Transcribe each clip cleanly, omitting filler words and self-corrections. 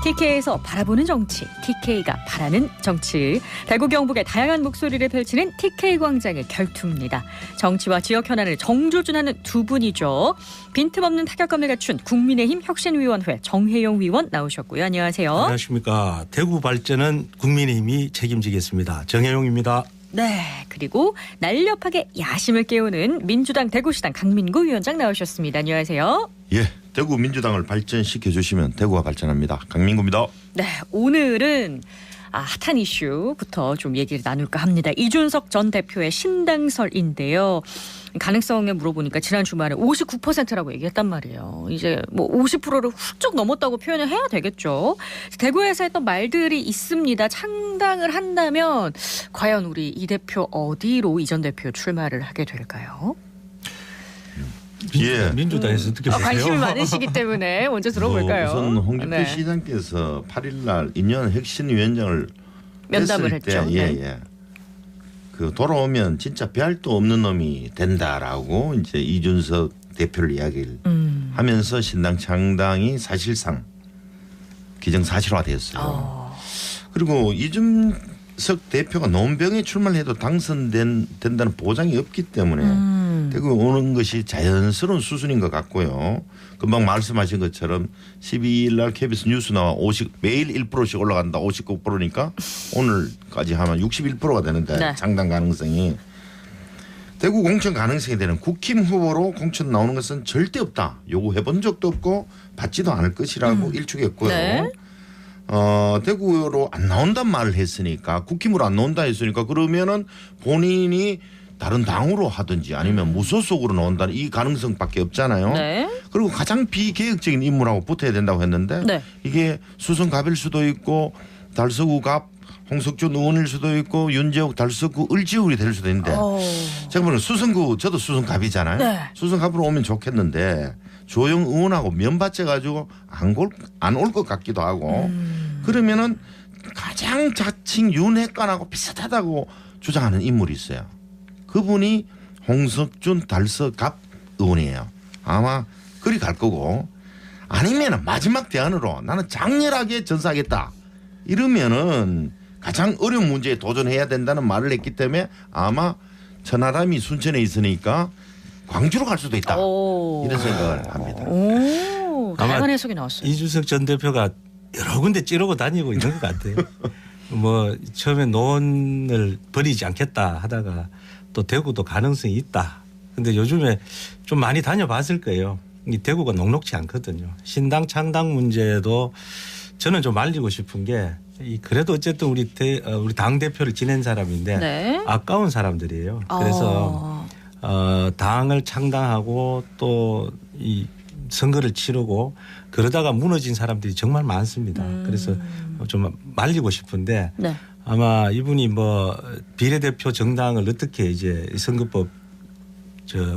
TK에서 바라보는 정치, TK가 바라는 정치. 대구 경북의 다양한 목소리를 펼치는 TK광장의 결투입니다. 정치와 지역 현안을 정조준하는 두 분이죠. 빈틈없는 타격감을 갖춘 국민의힘 혁신위원회 정혜용 위원 나오셨고요. 안녕하세요. 안녕하십니까. 대구 발전은 국민의힘이 책임지겠습니다. 정혜용입니다. 네, 그리고 날렵하게 야심을 깨우는 민주당 대구시당 강민구 위원장 나오셨습니다. 안녕하세요. 예, 대구 민주당을 발전시켜 주시면 대구가 발전합니다. 강민구입니다. 네, 오늘은 핫한 이슈부터 좀 얘기를 나눌까 합니다. 이준석 전 대표의 신당설인데요. 가능성에 물어보니까 지난 주말에 59%라고 얘기했단 말이에요. 이제 뭐 50%를 훌쩍 넘었다고 표현을 해야 되겠죠. 대구에서 했던 말들이 있습니다. 창당을 한다면 과연 우리 이 대표 어디로 이 전 대표 출마를 하게 될까요? 민주당에서 어떻게 보세요? 관심이 많으시기 때문에 먼저 들어볼까요? 우선 홍준표 네. 시장께서 8일날 2년 혁신위원장을 면담을 했을 했죠. 때, 네. 그 돌아오면 진짜 배알도 없는 놈이 된다라고 이제 이준석 대표를 이야기를 하면서 신당 창당이 사실상 기정사실화되었어요. 그리고 이준석 대표가 논병에 출마를 해도 당선된다는 보장이 없기 때문에 대구에 오는 것이 자연스러운 수순인 것 같고요. 금방 말씀하신 것처럼 12일 날 KBS 뉴스 나와 매일 1%씩 올라간다. 59%니까 오늘까지 하면 61%가 되는데 네. 창당 가능성이. 대구 공천 가능성이 되는 국힘 후보로 공천 나오는 것은 절대 없다. 요구해본 적도 없고 받지도 않을 것이라고 일축했고요. 네. 대구로 안 나온단 말을 했으니까 국힘으로 안 나온다 했으니까 그러면은 본인이 다른 당으로 하든지 아니면 무소속으로 나온다는 이 가능성밖에 없잖아요. 네. 그리고 가장 비계획적인 인물하고 붙어야 된다고 했는데 네. 이게 수성갑일 수도 있고 달서구갑 홍석준 의원일 수도 있고 윤재욱 달서구 을지울이 될 수도 있는데 제가 보는 수성구 저도 수성갑이잖아요. 네. 수성갑으로 오면 좋겠는데 조영 의원하고 면바째 가지고 안 올 것 같기도 하고 그러면은 가장 자칭 윤핵관하고 비슷하다고 주장하는 인물이 있어요. 그분이 홍석준 달서갑 의원이에요. 아마 그리 갈 거고 아니면 마지막 대안으로 나는 장렬하게 전사하겠다 이러면은 가장 어려운 문제에 도전해야 된다는 말을 했기 때문에 아마 천하람이 순천에 있으니까 광주로 갈 수도 있다 이런 생각을 합니다. 다양한 해석이 나왔어요. 이준석 전 대표가 여러 군데 찌르고 다니고 있는 것 같아요. 뭐 처음에 노원을 버리지 않겠다 하다가 또 대구도 가능성이 있다. 근데 요즘에 좀 많이 다녀봤을 거예요. 이 대구가 녹록지 않거든요. 신당 창당 문제도 저는 좀 알리고 싶은 게 그래도 어쨌든 우리 당 대표를 지낸 사람인데 네. 아까운 사람들이에요. 그래서 당을 창당하고 또 이 선거를 치르고 그러다가 무너진 사람들이 정말 많습니다. 그래서 좀 말리고 싶은데 네. 아마 이분이 뭐 비례대표 정당을 어떻게 이제 선거법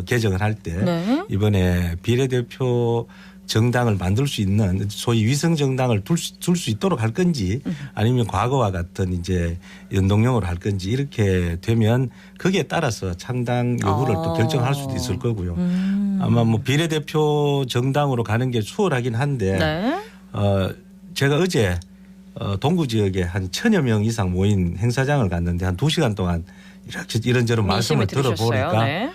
개정을 할 때 네. 이번에 비례대표 정당을 만들 수 있는 소위 위성 정당을 둘 수 있도록 할 건지 아니면 과거와 같은 이제 연동형으로 할 건지 이렇게 되면 거기에 따라서 창당 여부를 또 결정할 수도 있을 거고요. 아마 뭐 비례대표 정당으로 가는 게 수월하긴 한데 네. 제가 어제 동구 지역에 한 1000여 명 이상 모인 행사장을 갔는데 한 2시간 동안 이렇게 이런저런 말씀을 들어보니까 네.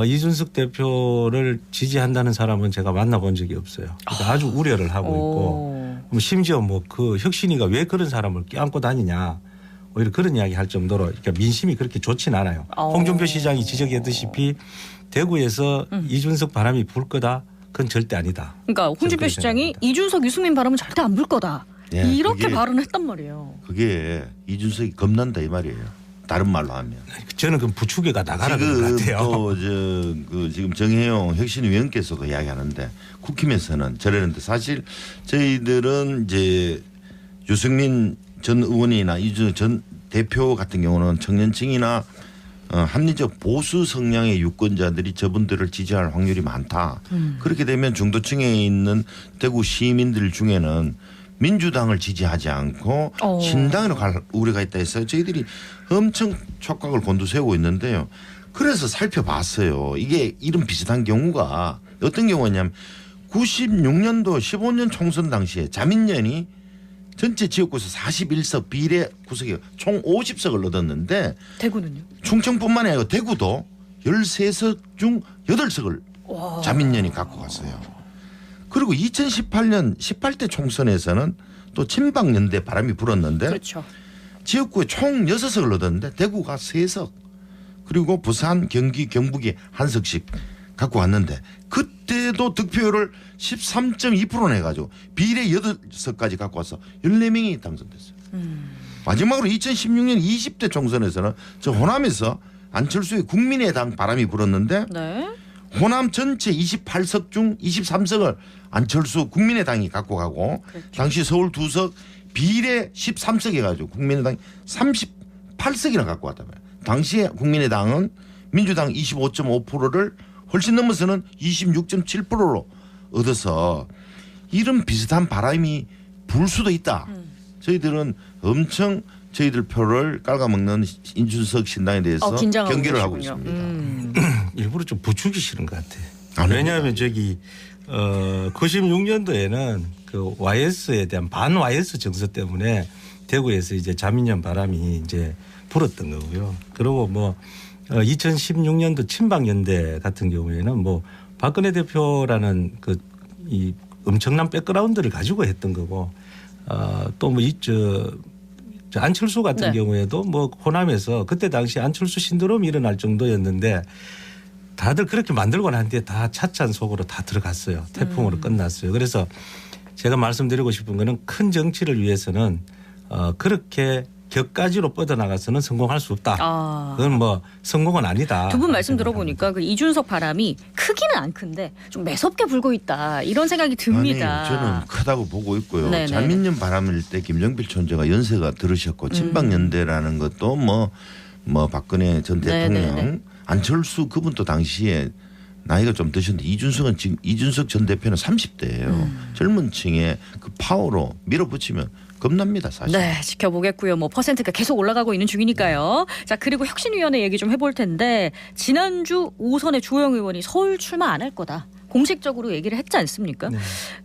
이준석 대표를 지지한다는 사람은 제가 만나본 적이 없어요. 그러니까 아주 우려를 하고 있고 심지어 뭐 그 혁신이가 왜 그런 사람을 껴안고 다니냐 오히려 그런 이야기 할 정도로 그러니까 민심이 그렇게 좋진 않아요. 홍준표 시장이 지적했듯이 대구에서 이준석 바람이 불 거다. 그건 절대 아니다. 그러니까 홍준표 시장이 이준석 유승민 바람은 절대 안 불 거다. 예, 이렇게 발언했단 말이에요. 그게 이준석이 겁난다 이 말이에요. 다른 말로 하면. 저는 그 부추겨가 나가는 것 지금 같아요. 지금 정혜용 혁신위원께서도 이야기하는데 국힘에서는 저러는데 사실 저희들은 이제 유승민 전 의원이나 이준석 전 대표 같은 경우는 청년층이나 합리적 보수 성향의 유권자들이 저분들을 지지할 확률이 많다. 그렇게 되면 중도층에 있는 대구 시민들 중에는 민주당을 지지하지 않고 신당으로 갈 우려가 있다 해서 저희들이 엄청 촉각을 곤두세우고 있는데요. 그래서 살펴봤어요. 이게 이런 비슷한 경우가 어떤 경우냐면 96년도 15년 총선 당시에 자민련이 전체 지역구에서 41석 비례 구석이 총 50석을 얻었는데 대구는요? 충청뿐만 아니라 대구도 13석 중 8석을 와. 자민련이 갖고 갔어요. 그리고 2018년 18대 총선에서는 또 친박연대 바람이 불었는데 그렇죠. 지역구에 총 6석을 얻었는데 대구가 3석 그리고 부산, 경기, 경북이 1석씩 갖고 왔는데 그때도 득표율을 13.2% 내가지고 비례 8석까지 갖고 와서 14명이 당선됐어요. 마지막으로 2016년 20대 총선에서는 저 호남에서 안철수의 국민의당 바람이 불었는데 네. 호남 전체 28석 중 23석을 안철수 국민의당이 갖고 가고 그렇죠. 당시 서울 2석 비례 13석 해가지고 국민의당이 38석이나 갖고 왔단 말이에요. 당시에 국민의당은 민주당 25.5%를 훨씬 넘어서는 26.7%로 얻어서 이런 비슷한 바람이 불 수도 있다. 저희들은 엄청 저희들 표를 깔아먹는 이준석 신당에 대해서 긴장하고 경계를 하고 계시군요. 있습니다. 일부러 좀 부추기 싫은 것 같아. 아닙니다. 왜냐하면 저기 96년도에는 그 YS에 대한 반 YS 정서 때문에 대구에서 이제 자민련 바람이 이제 불었던 거고요. 그리고 뭐 2016년도 친박연대 같은 경우에는 뭐 박근혜 대표라는 그 이 엄청난 백그라운드를 가지고 했던 거고 또 뭐 저 안철수 같은 네. 경우에도 뭐 호남에서 그때 당시 안철수 신드롬이 일어날 정도였는데 다들 그렇게 만들고 난 뒤에 다 차찬 속으로 다 들어갔어요. 태풍으로 끝났어요. 그래서 제가 말씀드리고 싶은 거는 큰 정치를 위해서는 그렇게 격가지로 뻗어나가서는 성공할 수 없다. 그건 뭐 성공은 아니다. 두 분 말씀 들어보니까 그 이준석 바람이 크기는 안 큰데 좀 매섭게 불고 있다 이런 생각이 듭니다. 아니, 저는 크다고 보고 있고요. 네네. 자민련 바람일 때 김정필 총재가 연세가 들으셨고 친박연대라는 것도 뭐 박근혜 전 대통령 네네네. 안철수 그분도 당시에 나이가 좀 드셨는데 이준석은 지금 이준석 전 대표는 30대예요. 젊은 층의 그 파워로 밀어붙이면 겁납니다 사실. 네, 지켜보겠고요. 뭐 퍼센트가 계속 올라가고 있는 중이니까요. 자, 그리고 혁신위원회 얘기 좀 해볼 텐데 지난주 오선의 주호영 의원이 서울 출마 안 할 거다. 공식적으로 얘기를 했지 않습니까? 네.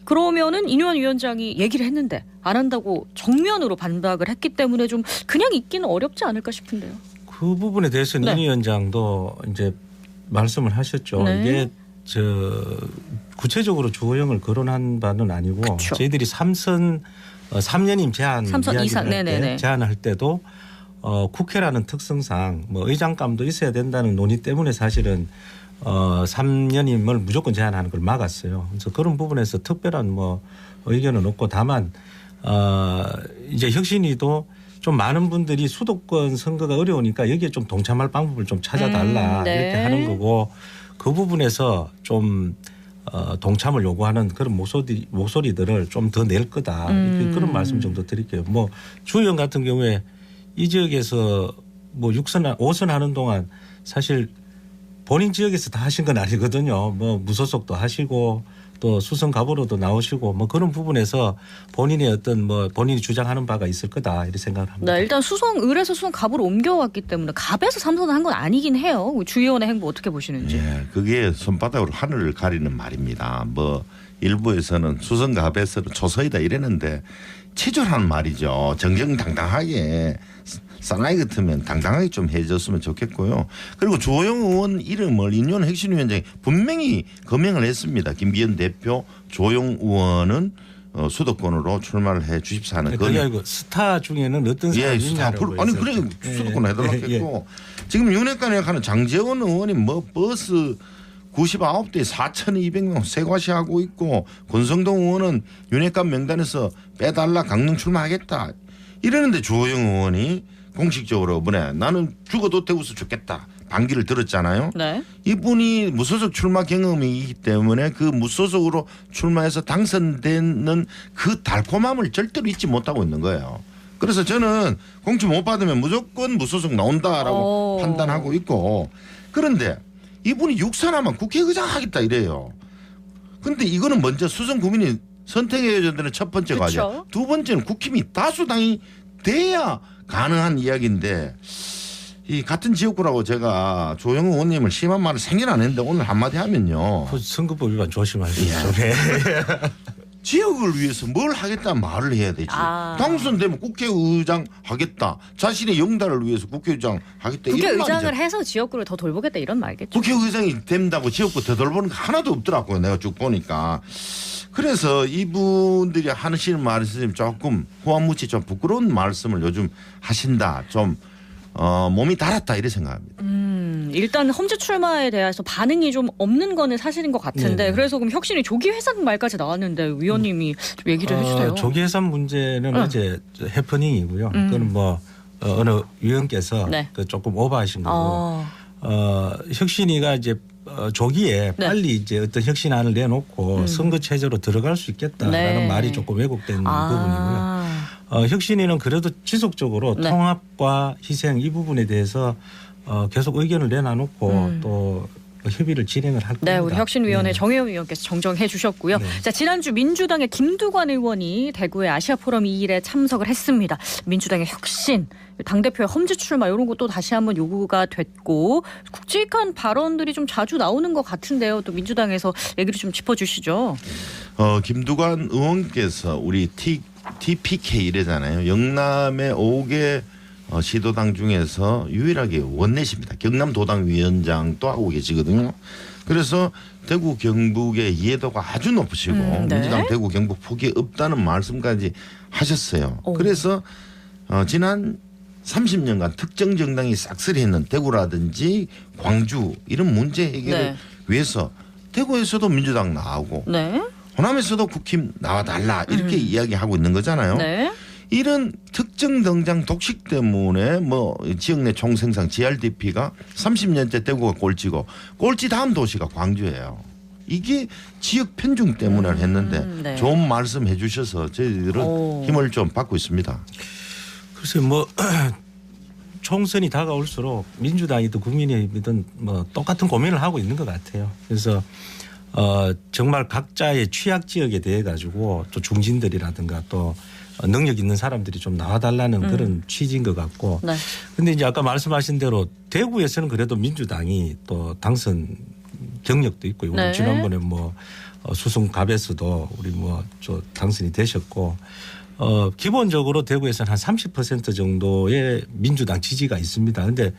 그러면은 인유한 위원장이 얘기를 했는데 안 한다고 정면으로 반박을 했기 때문에 좀 그냥 있기는 어렵지 않을까 싶은데요. 그 부분에 대해서는 네. 인 위원장도 이제 말씀을 하셨죠. 네. 이게 구체적으로 주호영을 거론한 바는 아니고 그쵸. 저희들이 3년임 제한 삼선 이야기를 이상, 할 때 네네네. 제안할 때도 국회라는 특성상 뭐 의장감도 있어야 된다는 논의 때문에 사실은 3년임을 무조건 제한하는 걸 막았어요. 그래서 그런 부분에서 특별한 뭐 의견은 없고 다만 이제 혁신위도 좀 많은 분들이 수도권 선거가 어려우니까 여기에 좀 동참할 방법을 좀 찾아달라 네. 이렇게 하는 거고 그 부분에서 좀 동참을 요구하는 그런 목소리들을 좀 더 낼 거다. 그런 말씀 정도 드릴게요. 뭐 주의원 같은 경우에 이 지역에서 뭐 6선, 5선 하는 동안 사실 본인 지역에서 다 하신 건 아니거든요. 뭐 무소속도 하시고 또 수성 갑으로도 나오시고 뭐 그런 부분에서 본인의 어떤 뭐 본인이 주장하는 바가 있을 거다 이렇게 생각을 합니다. 네, 일단 을에서 수성 갑으로 옮겨왔기 때문에 갑에서 삼선을 한 건 아니긴 해요. 주의원의 행보 어떻게 보시는지. 예, 그게 손바닥으로 하늘을 가리는 말입니다. 뭐 일부에서는 수성갑에서는 초서이다 이랬는데 치졸한 말이죠. 정정당당하게 사나이 같으면 당당하게 좀 해줬으면 좋겠고요. 그리고 주호영 의원 이름을 인유한 혁신위원장이 분명히 거명을 했습니다. 김기현 대표 주호영 의원은 수도권으로 출마를 해 주십사 하는 그게 아니고 스타 중에는 어떤 사람이 있냐고. 아니 그래 수도권 해달라고 했고 지금 윤핵관에 하는 장재원 의원이 뭐 버스 99대 4,200명 세과시하고 있고 권성동 의원은 윤핵관 명단에서 빼달라 강릉 출마하겠다 이러는데 주호영 의원이 공식적으로 이번에 나는 죽어도 대구서 죽겠다 반기를 들었잖아요. 네. 이분이 무소속 출마 경험이 있기 때문에 그 무소속으로 출마해서 당선되는 그 달콤함을 절대로 잊지 못하고 있는 거예요. 그래서 저는 공천 못 받으면 무조건 무소속 나온다라고 판단하고 있고 그런데 이분이 육선하면 국회의장 하겠다 이래요. 그런데 이거는 먼저 수성 구민이 선택해야 되는 첫 번째 과제. 두 번째는 국힘이 다수당이 돼야 가능한 이야기인데 이 같은 지역구라고 제가 조영 의원님을 심한 말을 생긴 안 했는데 오늘 한마디 하면요. 그 선거법 위반 조심하십시오. 지역을 위해서 뭘 하겠다는 말을 해야 되지. 아. 당선되면 국회의장 하겠다. 자신의 영달을 위해서 국회의장 하겠다. 이런 국회의장을 말이죠. 해서 지역구를 더 돌보겠다 이런 말겠죠. 국회의장이 된다고 지역구 되돌보는 거 하나도 없더라고요. 내가 쭉 보니까. 그래서 이분들이 하시는 말씀이 조금 호환무치 좀 부끄러운 말씀을 요즘 하신다. 좀 몸이 달았다 이렇게 생각합니다. 일단 험지 출마에 대해서 반응이 좀 없는 거는 사실인 것 같은데 네. 그래서 그럼 혁신이 조기 해산 말까지 나왔는데 위원님이 좀 얘기를 해주세요. 조기 해산 문제는 어제 해프닝이고요. 그건 뭐 어느 위원께서 네. 그 조금 오버하신 거고 혁신이가 이제 조기에 네. 빨리 이제 어떤 혁신안을 내놓고 선거 체제로 들어갈 수 있겠다라는 네. 말이 조금 왜곡된 부분이고요. 혁신위는 그래도 지속적으로 네. 통합과 희생 이 부분에 대해서 계속 의견을 내놔놓고 또 협의를 진행을 할 겁니다. 네, 우리 혁신위원회 네. 정혜원 위원께서 정정해 주셨고요. 네. 자, 지난주 민주당의 김두관 의원이 대구의 아시아포럼 2일에 참석을 했습니다. 민주당의 혁신, 당대표의 험지 출마 이런 것도 다시 한번 요구가 됐고 굵직한 발언들이 좀 자주 나오는 것 같은데요. 또 민주당에서 얘기를 좀 짚어주시죠. 김두관 의원께서 우리 TPK 이래잖아요. 영남의 5개 시도당 중에서 유일하게 원내십니다. 경남도당 위원장도 하고 계시거든요. 그래서 대구 경북의 이해도가 아주 높으시고 네. 민주당 대구 경북 포기 없다는 말씀까지 하셨어요. 그래서 지난 30년간 특정 정당이 싹쓸이했는 대구라든지 광주 이런 문제 해결을 네. 위해서 대구에서도 민주당 나오고 네. 호남에서도 국힘 나와달라 이렇게 이야기하고 있는 거잖아요. 네. 이런 특정 당장 독식 때문에 뭐 지역 내 총생산 GRDP가 30년째 대구가 꼴찌고 꼴찌 다음 도시가 광주예요. 이게 지역 편중 때문에 했는데 네. 좋은 말씀 해주셔서 저희들은 힘을 좀 받고 있습니다. 글쎄 뭐 총선이 다가올수록 민주당이든 국민의힘이든 뭐 똑같은 고민을 하고 있는 것 같아요. 그래서 정말 각자의 취약 지역에 대해 가지고 또 중진들이라든가 또 능력 있는 사람들이 좀 나와달라는 그런 취지인 것 같고. 네. 근데 이제 아까 말씀하신 대로 대구에서는 그래도 민주당이 또 당선 경력도 있고요. 네. 우리 지난번에 뭐 수성갑에서도 우리 뭐 저 당선이 되셨고 기본적으로 대구에서는 한 30% 정도의 민주당 지지가 있습니다. 근데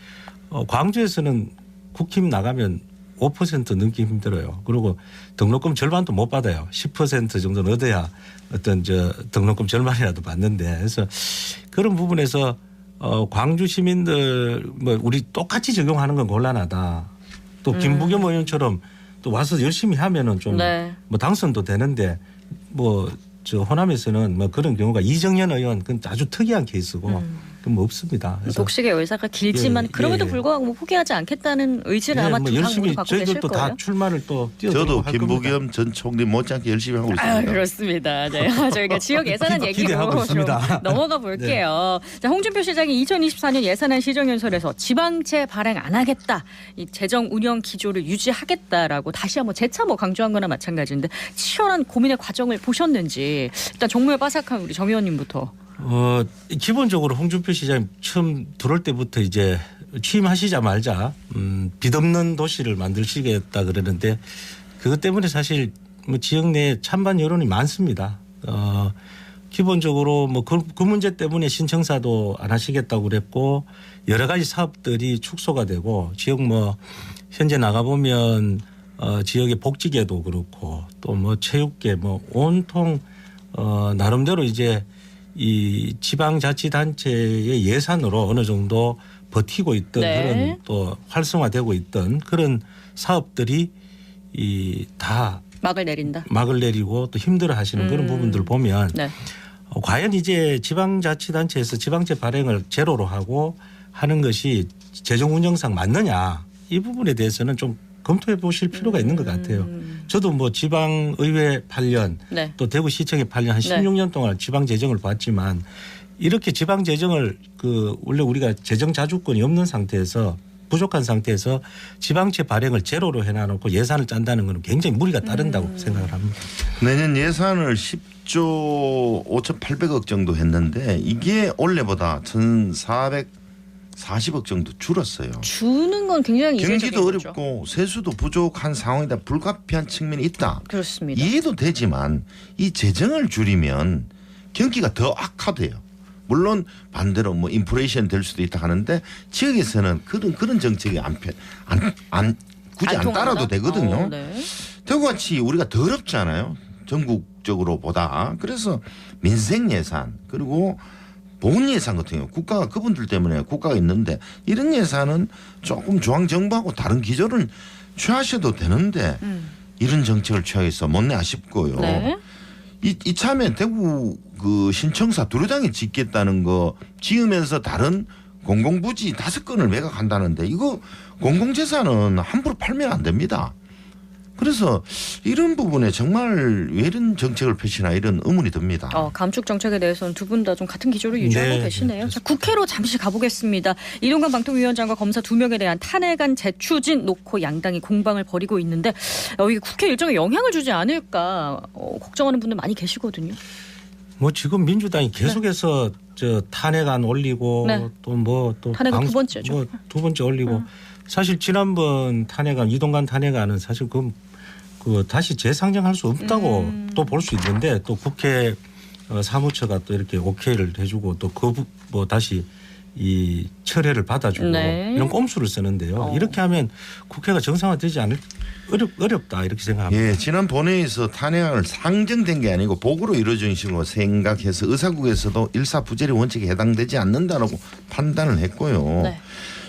광주에서는 국힘 나가면 5% 넘기 힘들어요. 그리고 등록금 절반도 못 받아요. 10% 정도는 얻어야 어떤 등록금 절반이라도 받는데 그래서 그런 부분에서 광주 시민들 뭐 우리 똑같이 적용하는 건 곤란하다. 또 김부겸 의원처럼 또 와서 열심히 하면은 좀 뭐 당선도 되는데 뭐 호남에서는 뭐 그런 경우가 이정현 의원 그건 아주 특이한 케이스고 뭐 없습니다. 그래서 독식의 의사가 길지만 예, 그럼에도 예. 불구하고 뭐 포기하지 않겠다는 의지를 아마 뭐 두 당 열심히 모두 갖고 계실 저희들도 거예요. 다 출마를 또 뛰어들고 저도 할 겁니다. 김부겸 전 총리 못지않게 열심히 하고 있습니다. 그렇습니다. 네. 저희가 지역 예산안 기대하고 얘기로 좀 있습니다. 넘어가 볼게요. 자, 홍준표 시장이 2024년 예산안 시정연설에서 지방채 발행 안 하겠다. 이 재정 운영 기조를 유지하겠다라고 다시 한번 재차 뭐 강조한 거나 마찬가지인데 치열한 고민의 과정을 보셨는지 일단 정무에 빠삭한 우리 정 의원님부터. 기본적으로 홍준표 시장이 처음 들어올 때부터 이제 취임하시자마자 빚 없는 도시를 만들시겠다 그러는데 그것 때문에 사실 뭐 지역 내에 찬반 여론이 많습니다. 기본적으로 뭐 그 문제 때문에 신청사도 안 하시겠다고 그랬고 여러 가지 사업들이 축소가 되고 지역 뭐 현재 나가보면 지역의 복지계도 그렇고 또 뭐 체육계 뭐 온통 나름대로 이제 이 지방자치단체의 예산으로 어느 정도 버티고 있던 그런 또 활성화되고 있던 그런 사업들이 다 막을 내린다. 막을 내리고 또 힘들어하시는 그런 부분들 보면 과연 이제 지방자치단체에서 지방채 발행을 제로로 하고 하는 것이 재정 운영상 맞느냐 이 부분에 대해서는 좀 검토해 보실 필요가 있는 것 같아요. 저도 뭐 지방의회 8년 또 대구시청에 8년 한 16년 동안 지방재정을 봤지만 이렇게 지방재정을 원래 우리가 재정 자주권이 없는 상태에서 부족한 상태에서 지방채 발행을 제로로 해놔놓고 예산을 짠다는 건 굉장히 무리가 따른다고 생각을 합니다. 내년 예산을 10조 5,800억 정도 했는데 이게 올해보다 1,400 40억 정도 줄었어요. 주는 건 굉장히 경기도 이례적인 거죠. 어렵고 세수도 부족한 상황이다 불가피한 측면이 있다. 그렇습니다. 이해도 되지만 이 재정을 줄이면 경기가 더 악화돼요. 물론 반대로 뭐 인플레이션 될 수도 있다 하는데 지역에서는 그런 정책이 굳이 안 따라도 되거든요. 네. 대구같이 우리가 더럽잖아요. 전국적으로 보다. 그래서 민생 예산 그리고 보훈 예산 같은 경우 국가가 그분들 때문에 국가가 있는데 이런 예산은 조금 중앙정부하고 다른 기조를 취하셔도 되는데 이런 정책을 취하겠어 못내 아쉽고요. 네. 이참에 대구 그 신청사 두루당에 짓겠다는 거 지으면서 다른 공공부지 5건을 매각한다는데 이거 공공재산은 함부로 팔면 안 됩니다. 그래서 이런 부분에 정말 왜 이런 정책을 펼치나 이런 의문이 듭니다. 감축 정책에 대해서는 두 분 다 좀 같은 기조를 유지하고 네, 계시네요. 네, 자, 국회로 잠시 가보겠습니다. 이동관 방통위원장과 검사 2명에 대한 탄핵안 재추진 놓고 양당이 공방을 벌이고 있는데 이게 국회 일정에 영향을 주지 않을까 걱정하는 분들 많이 계시거든요. 뭐 지금 민주당이 계속해서 저 탄핵안 올리고 네. 또 탄핵은 두 번째죠. 두 번째 올리고 사실 지난번 탄핵안 이동관 탄핵안은 사실 그 다시 재상정할 수 없다고 또 볼 수 있는데 또 국회 사무처가 또 이렇게 오케이를 해주고 또 뭐 다시 이 철회를 받아주고 네. 이런 꼼수를 쓰는데요. 이렇게 하면 국회가 정상화되지 않을 어렵다 이렇게 생각합니다. 예, 지난 본회의에서 탄핵안을 상정된 게 아니고 보고로 이루어진 식으로 생각해서 의사국에서도 일사부재리 원칙에 해당되지 않는다라고 판단을 했고요. 네.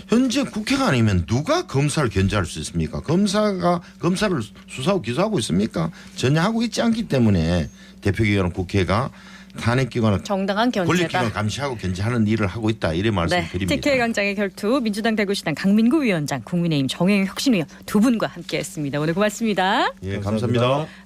현재 국회가 아니면 누가 검사를 견제할 수 있습니까? 검사가 검사를 수사하고 기소하고 있습니까? 전혀 하고 있지 않기 때문에 대표기관은 국회가 탄핵기관을 정당한 견제다. 권력기관 감시하고 견제하는 일을 하고 있다 이래 말씀드립니다. TK 강장의 결투 민주당 대구시당 강민구 위원장 국민의힘 정혜영 혁신위원 두 분과 함께했습니다. 오늘 고맙습니다. 예, 감사합니다.